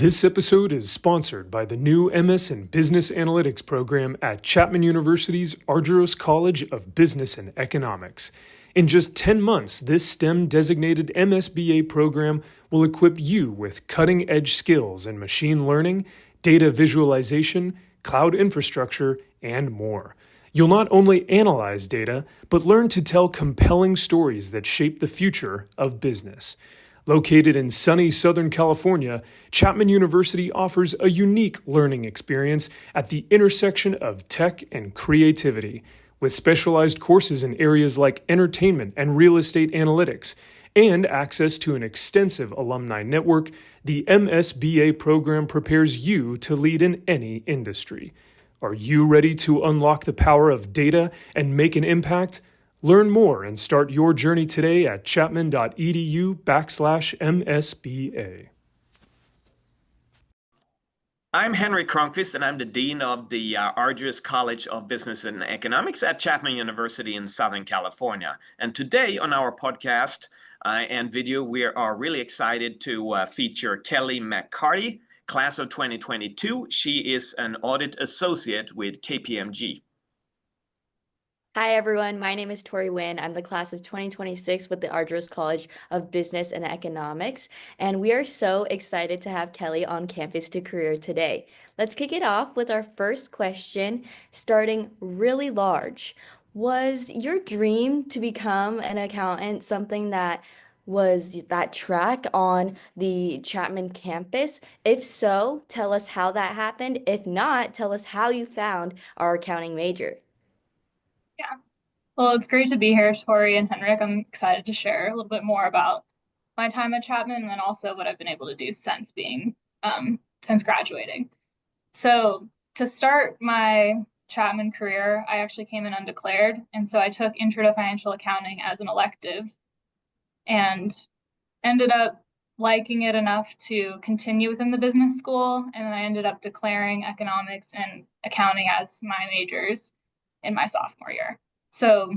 This episode is sponsored by the new MS in Business Analytics program at Chapman University's Argyros College of Business and Economics. In just 10 months, this STEM-designated MSBA program will equip you with cutting-edge skills in machine learning, data visualization, cloud infrastructure, and more. You'll not only analyze data, but learn to tell compelling stories that shape the future of business. Located in sunny Southern California, Chapman University offers a unique learning experience at the intersection of tech and creativity, with specialized courses in areas like entertainment and real estate analytics, and access to an extensive alumni network. The MSBA program prepares you to lead in any industry. Are you ready to unlock the power of data and make an impact? Learn more and start your journey today at chapman.edu/MSBA. I'm Henry Cronquist, and I'm the Dean of the Argyros College of Business and Economics at Chapman University in Southern California. And today on our podcast and video, we are really excited to feature Kelly McCarty, class of 2022. She is an Audit Associate with KPMG. Hi, everyone. My name is Tori Nguyen. I'm the class of 2026 with the Argyros College of Business and Economics, and we are so excited to have Kelly on campus to career today. Let's kick it off with our first question, starting really large. Was your dream to become an accountant something that was that track on the Chapman campus? If so, tell us how that happened. If not, tell us how you found our accounting major. Yeah. Well, it's great to be here, Tori and Henrik. I'm excited to share a little bit more about my time at Chapman and then also what I've been able to do since graduating. So to start my Chapman career, I actually came in undeclared. And so I took Intro to Financial Accounting as an elective and ended up liking it enough to continue within the business school. And then I ended up declaring economics and accounting as my majors in my sophomore year. So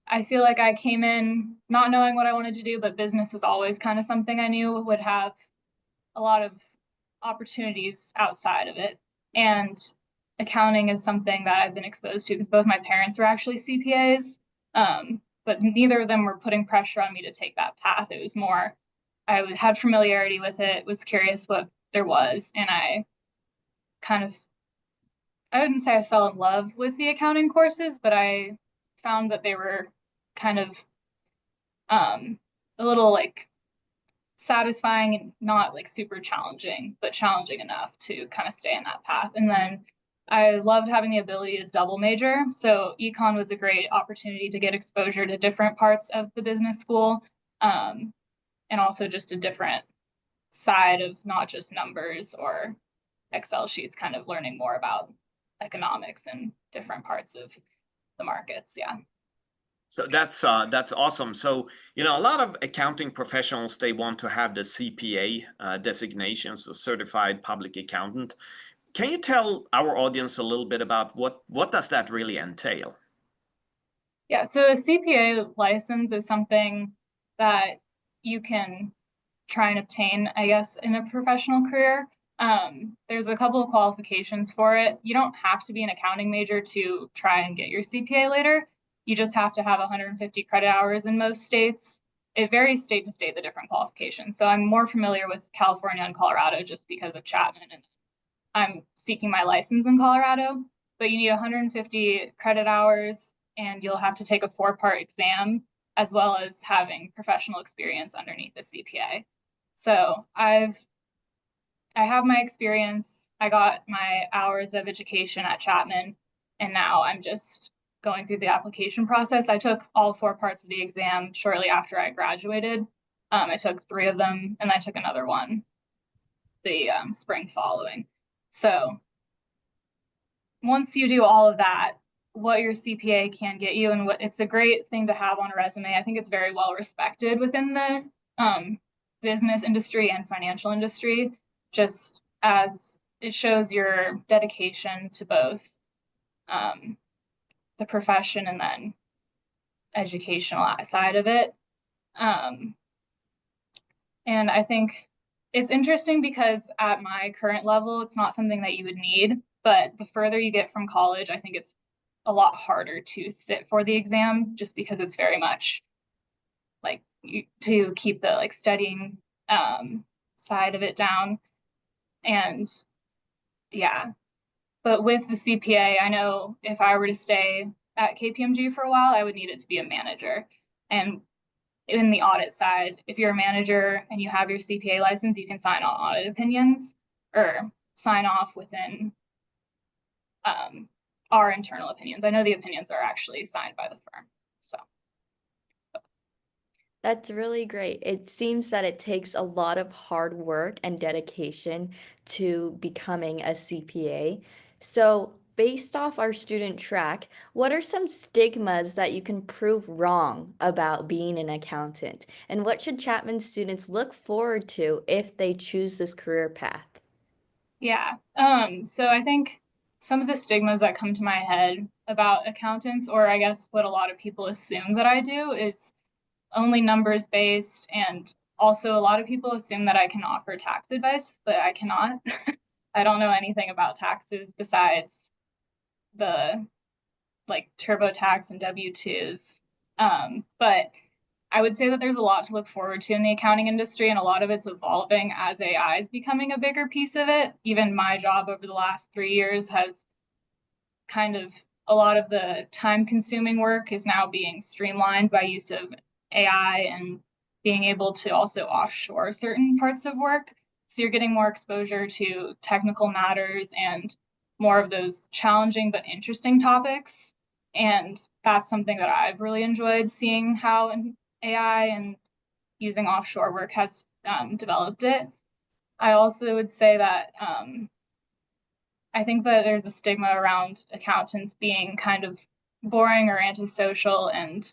I feel like I came in not knowing what I wanted to do, but business was always kind of something I knew would have a lot of opportunities outside of it. And accounting is something that I've been exposed to because both my parents are actually CPAs, but neither of them were putting pressure on me to take that path. It was more, I had familiarity with it, was curious what there was, and I wouldn't say I fell in love with the accounting courses, but I found that they were kind of a little like satisfying and not like super challenging, but challenging enough to kind of stay in that path. And then I loved having the ability to double major. So econ was a great opportunity to get exposure to different parts of the business school, and also just a different side of not just numbers or Excel sheets, kind of learning more about economics and different parts of the markets. Yeah. So that's awesome. So, a lot of accounting professionals, they want to have the CPA designations, so certified public accountant. Can you tell our audience a little bit about what does that really entail? Yeah, so a CPA license is something that you can try and obtain, I guess, in a professional career. There's a couple of qualifications for it. You don't have to be an accounting major to try and get your CPA later. You just have to have 150 credit hours in most states. It varies state to state, the different qualifications. So I'm more familiar with California and Colorado just because of Chapman, and I'm seeking my license in Colorado. But you need 150 credit hours, and you'll have to take a 4-part exam, as well as having professional experience underneath the CPA. So I have my experience, I got my hours of education at Chapman, and now I'm just going through the application process. I took all 4 parts of the exam shortly after I graduated. I took 3 of them, and I took another one the spring following. So once you do all of that, what your CPA can get you, and it's a great thing to have on a resume. I think it's very well respected within the business industry and financial industry, just as it shows your dedication to both the profession and then educational side of it. And I think it's interesting because at my current level, it's not something that you would need, but the further you get from college, I think it's a lot harder to sit for the exam just because it's very much like to keep the like studying side of it down. And yeah, but with the CPA, I know if I were to stay at KPMG for a while, I would need it to be a manager. And in the audit side, if you're a manager and you have your CPA license, you can sign on audit opinions or sign off within our internal opinions. I know the opinions are actually signed by the firm. So That's really great. It seems that it takes a lot of hard work and dedication to becoming a CPA. So, based off our student track, what are some stigmas that you can prove wrong about being an accountant? And what should Chapman students look forward to if they choose this career path? yeah, so I think some of the stigmas that come to my head about accountants, or I guess what a lot of people assume that I do, is only numbers based, and also a lot of people assume that I can offer tax advice, but I cannot. I don't know anything about taxes besides the like TurboTax and W-2s. But I would say that there's a lot to look forward to in the accounting industry, and a lot of it's evolving as AI is becoming a bigger piece of it. Even my job over the last 3 years has kind of a lot of the time consuming work is now being streamlined by use of AI and being able to also offshore certain parts of work. So you're getting more exposure to technical matters and more of those challenging but interesting topics. And that's something that I've really enjoyed seeing how AI and using offshore work has developed it. I also would say that I think that there's a stigma around accountants being kind of boring or antisocial and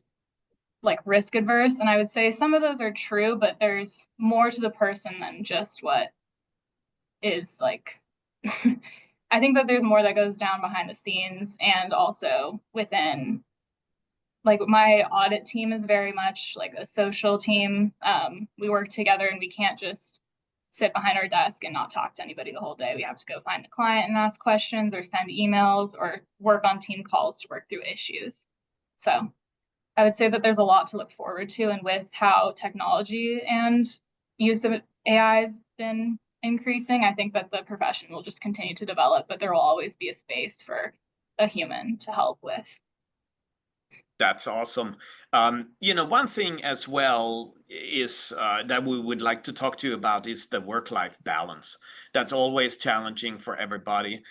like risk adverse. And I would say some of those are true, but there's more to the person than just what is like. I think that there's more that goes down behind the scenes and also within. Like my audit team is very much like a social team. We work together and we can't just sit behind our desk and not talk to anybody the whole day. We have to go find the client and ask questions or send emails or work on team calls to work through issues. So I would say that there's a lot to look forward to. And with how technology and use of AI has been increasing, I think that the profession will just continue to develop, but there will always be a space for a human to help with. That's awesome. One thing as well is that we would like to talk to you about is the work-life balance. That's always challenging for everybody.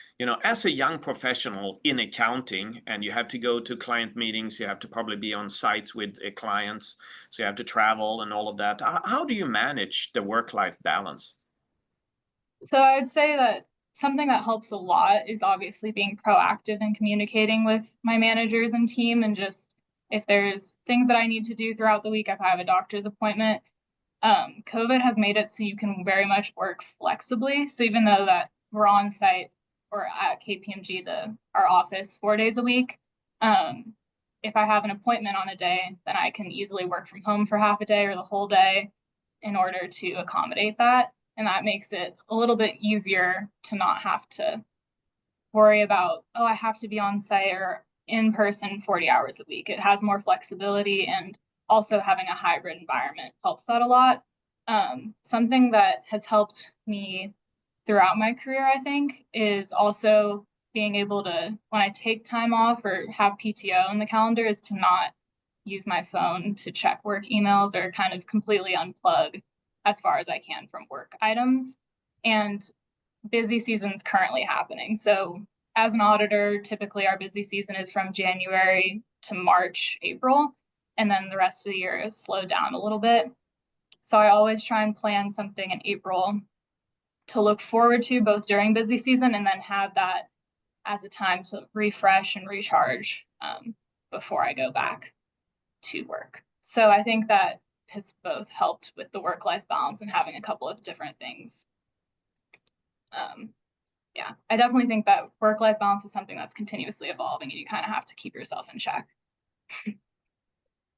As a young professional in accounting, and you have to go to client meetings, you have to probably be on sites with clients, so you have to travel and all of that. How do you manage the work-life balance? So I would say that something that helps a lot is obviously being proactive and communicating with my managers and team, and just if there's things that I need to do throughout the week, if I have a doctor's appointment. COVID has made it so you can very much work flexibly. So even though that we're on site or at KPMG, our office 4 days a week, if I have an appointment on a day, then I can easily work from home for half a day or the whole day in order to accommodate that. And that makes it a little bit easier to not have to worry about, oh, I have to be on site or in person 40 hours a week. It has more flexibility, and also having a hybrid environment helps that a lot. Something that has helped me throughout my career, I think, is also being able to, when I take time off or have PTO in the calendar, is to not use my phone to check work emails or kind of completely unplug as far as I can from work items. And busy season's currently happening. So as an auditor, typically our busy season is from January to March, April, and then the rest of the year is slowed down a little bit. So I always try and plan something in April to look forward to both during busy season and then have that as a time to refresh and recharge before I go back to work. So I think that has both helped with the work-life balance and having a couple of different things. Yeah, I definitely think that work-life balance is something that's continuously evolving, and you kind of have to keep yourself in check.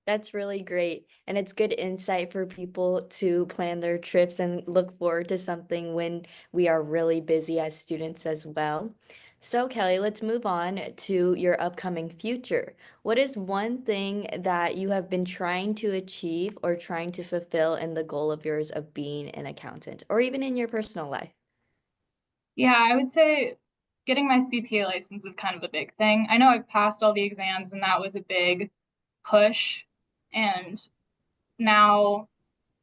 That's really great. And it's good insight for people to plan their trips and look forward to something when we are really busy as students as well. So, Kelly, let's move on to your upcoming future. What is one thing that you have been trying to achieve or trying to fulfill in the goal of yours of being an accountant, or even in your personal life? Yeah, I would say getting my CPA license is kind of a big thing. I know I've passed all the exams and that was a big push. And now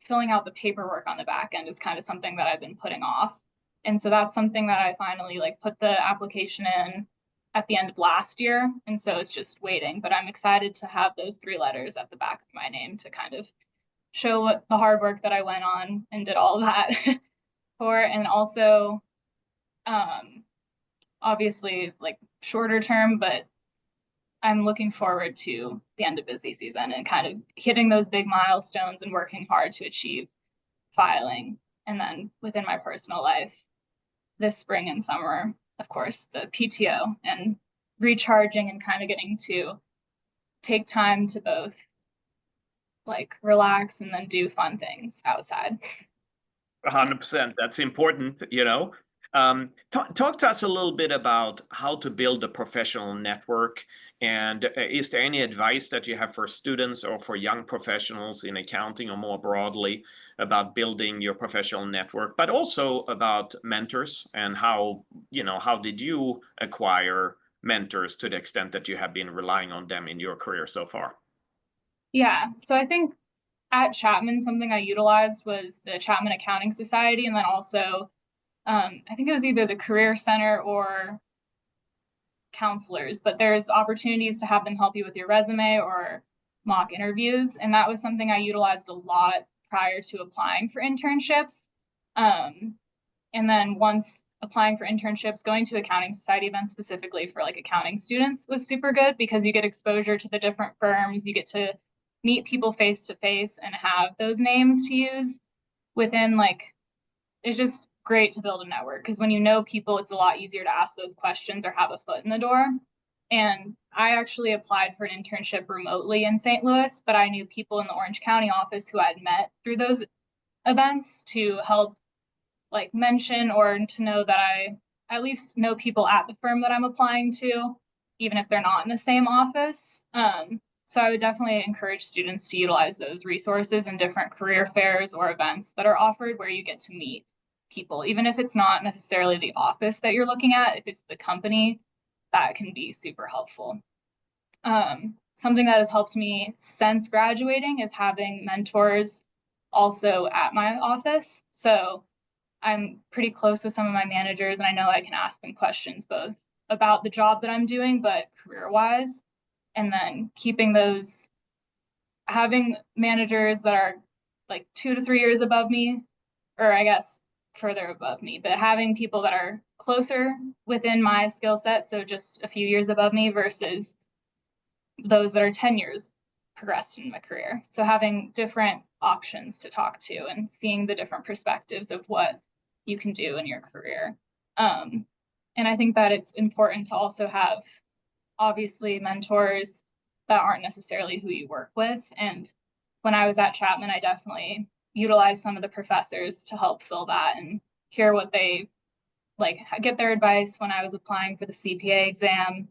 filling out the paperwork on the back end is kind of something that I've been putting off. And so that's something that I finally like put the application in at the end of last year. And so it's just waiting, but I'm excited to have those 3 letters at the back of my name to kind of show what the hard work that I went on and did all of that for. And also, obviously like shorter term, but I'm looking forward to the end of busy season and kind of hitting those big milestones and working hard to achieve filing. And then within my personal life, this spring and summer, of course, the PTO and recharging and kind of getting to take time to both like relax and then do fun things outside. 100%. That's important, you know. Talk to us a little bit about how to build a professional network. And is there any advice that you have for students or for young professionals in accounting or more broadly about building your professional network, but also about mentors and how, you know, how did you acquire mentors to the extent that you have been relying on them in your career so far? Yeah, so I think at Chapman, something I utilized was the Chapman Accounting Society, and then also I think it was either the Career Center or counselors, but there's opportunities to have them help you with your resume or mock interviews. And that was something I utilized a lot prior to applying for internships. And then once applying for internships, going to accounting society events specifically for like accounting students was super good because you get exposure to the different firms, you get to meet people face to face and have those names to use within like, it's just great to build a network because when you know people, it's a lot easier to ask those questions or have a foot in the door. And I actually applied for an internship remotely in St. Louis, but I knew people in the Orange County office who I'd met through those events to help like mention or to know that I at least know people at the firm that I'm applying to, even if they're not in the same office. So I would definitely encourage students to utilize those resources in different career fairs or events that are offered where you get to meet people, even if it's not necessarily the office that you're looking at, if it's the company, that can be super helpful. Something that has helped me since graduating is having mentors also at my office. So I'm pretty close with some of my managers and I know I can ask them questions both about the job that I'm doing, but career-wise, and then keeping those, having managers that are like 2 to 3 years above me, or I guess further above me, but having people that are closer within my skill set, so just a few years above me versus those that are 10 years progressed in my career. So having different options to talk to and seeing the different perspectives of what you can do in your career. And I think that it's important to also have obviously mentors that aren't necessarily who you work with. And when I was at Chapman, I definitely utilized some of the professors to help fill that and hear what they like, get their advice when I was applying for the CPA exam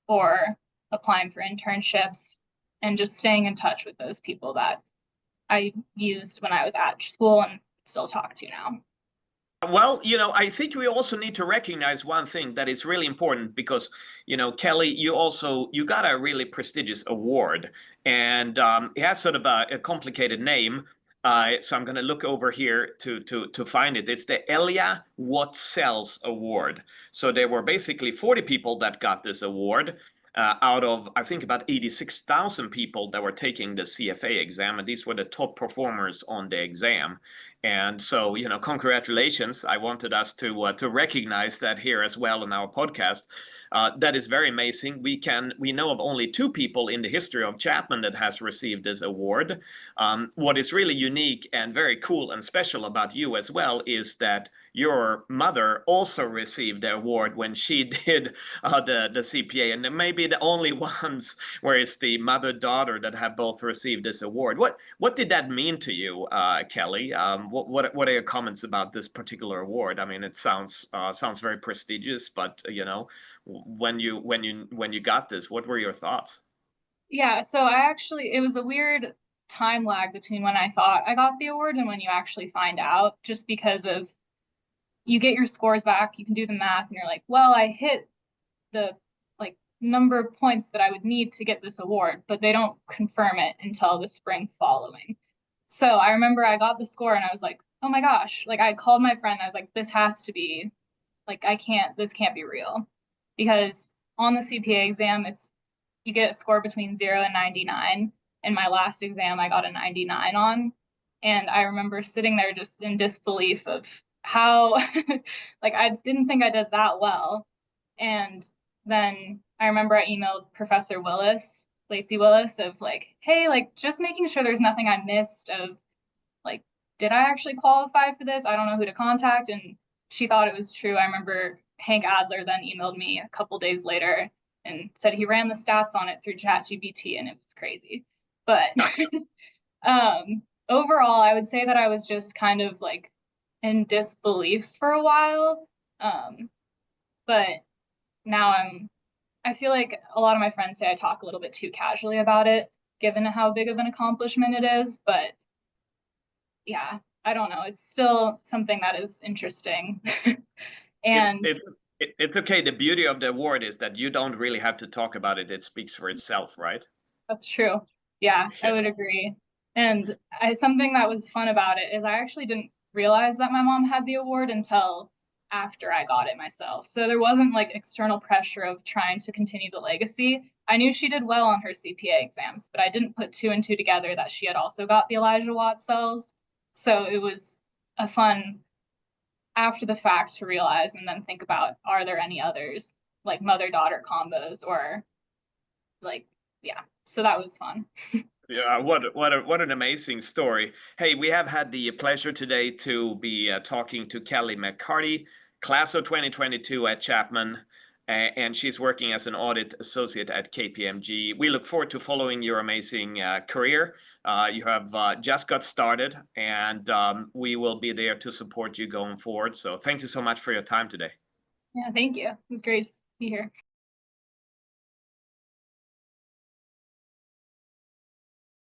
or applying for internships, and just staying in touch with those people that I used when I was at school and still talk to now. Well, you know, I think we also need to recognize one thing that is really important because, you know, Kelly, you got a really prestigious award, and it has sort of a complicated name. So I'm going to look over here to find it. It's the Elia What Sells Award. So there were basically 40 people that got this award. Out of, I think, about 86,000 people that were taking the CFA exam, and these were the top performers on the exam. And so, congratulations. I wanted us to recognize that here as well in our podcast. That is very amazing. We know of only 2 people in the history of Chapman that has received this award. What is really unique and very cool and special about you as well is that your mother also received the award when she did the CPA, and they may be the only ones where it's the mother-daughter that have both received this award. What did that mean to you, Kelly? What are your comments about this particular award? I mean, it sounds very prestigious, but when you got this, what were your thoughts? Yeah, so it was a weird time lag between when I thought I got the award and when you actually find out, just because of you get your scores back, you can do the math, and you're like, well, I hit the like number of points that I would need to get this award, but they don't confirm it until the spring following. So I remember I got the score and I was like, oh my gosh, like I called my friend, I was like, this has to be, like, this can't be real. Because on the CPA exam, you get a score between 0 and 99. And my last exam, I got a 99 on. And I remember sitting there just in disbelief of how, like, I didn't think I did that well. And then I remember I emailed Professor Willis, Lacey Willis, of like, hey, like, just making sure there's nothing I missed of, like, did I actually qualify for this? I don't know who to contact. And she thought it was true. I remember Hank Adler then emailed me a couple days later and said he ran the stats on it through ChatGPT, and it was crazy. But overall, I would say that I was just kind of like in disbelief for a while. But now I feel like a lot of my friends say I talk a little bit too casually about it, given how big of an accomplishment it is. But yeah, I don't know. It's still something that is interesting. And It's okay. The beauty of the award is that you don't really have to talk about it. It speaks for itself, right? that's true. Yeah, I would agree. And something that was fun about it is I actually didn't realize that my mom had the award until after I got it myself. So there wasn't like external pressure of trying to continue the legacy. I knew she did well on her CPA exams, but I didn't put 2 and 2 together that she had also got the Elijah Watt cells. So it was a fun after the fact to realize and then think about, are there any others like mother-daughter combos or like, yeah. So that was fun. Yeah, what an amazing story. Hey, we have had the pleasure today to be talking to Kelly McCarty, class of 2022 at Chapman, and she's working as an audit associate at KPMG. We look forward to following your amazing career. You have just got started, and we will be there to support you going forward. So thank you so much for your time today. Yeah, thank you. It was great to be here.